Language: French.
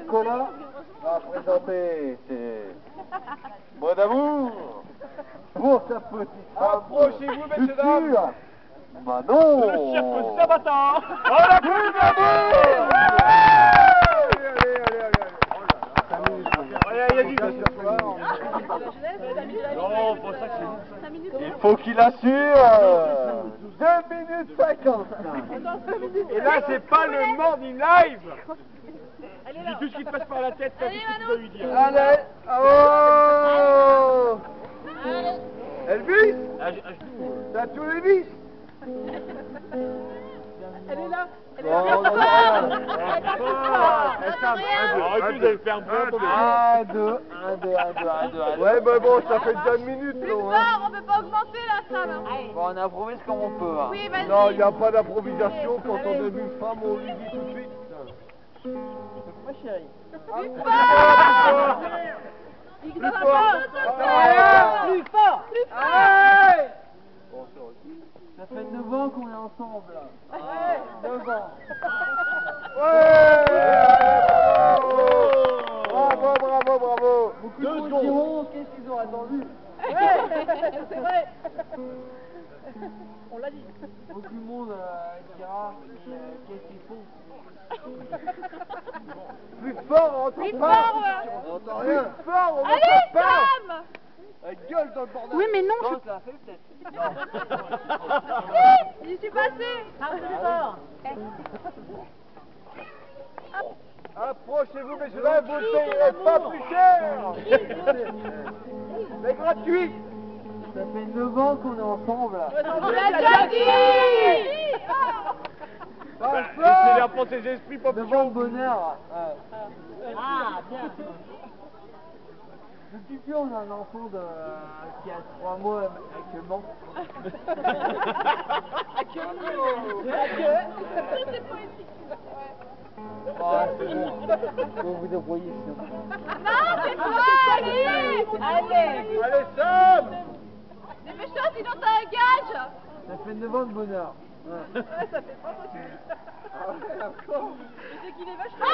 Nicolas va présenter ses mots d'amour pour sa petite femme. Approchez-vous, messieurs, dames. Manon. Le cirque Sabatin. On a plus d'amour. Non, pour ça que c'est Il faut qu'il assure 2 minutes 50. Et là, c'est pas le morning live. Dis tout ce qui te passe par la tête, t'as tout ce que tu dois lui dire. Allez, oh Elvis, t'as tous les vis. Elle est là. Elle est Non, là. non, non, Arrêtez de le faire bien. 1, 2, 1, 2, 1, 2, 1, 2. Ouais, mais bon, ça fait déjà 1 minute, Plus là. fort, on peut pas augmenter la salle. Bon, on improvise comme on peut. Hein. Oui, vas-y. Non, il n'y a pas d'improvisation. Quand on est une femme, on lui dit tout de suite. Ma chérie. Plus Plus fort. Plus fort. Plus fort. Ça fait 9 ans qu'on est ensemble. 9 ans. Bravo, bravo, bravo. Beaucoup de gens diront qu'est-ce qu'ils ont attendu. C'est vrai. On l'a dit. Beaucoup de monde dira qu'est-ce qu'ils font. Plus fort, on entend Plus pas. fort, On entend rien. Plus fort, on Allez, entend pas. Sam. Gueule dans le bordel. Oui, mais non, je... ça fait peut-être. Oui, j'y suis passée. Approchez-vous, messieurs, dames, vous ne payerez pas plus cher. C'est gratuit. Ça fait 9 ans qu'on est ensemble. On l'a déjà dit. Laissez-les apprendre ses esprits, pas plus. 9 ans de bonheur. Ah, bien. Depuis peu, on a un enfant qui a 3 mois actuellement. C'est poétique. Ah, c'est bon. Faut vous débrouiller sinon. Non, c'est toi, allez. Allez. Allez, Sam. Dépêche-toi, sinon t'as un gage. Ça fait 9 ans de bonheur. Ouais, ça fait pas possible. Ah ouais, encore. C'est qu'il est vachement.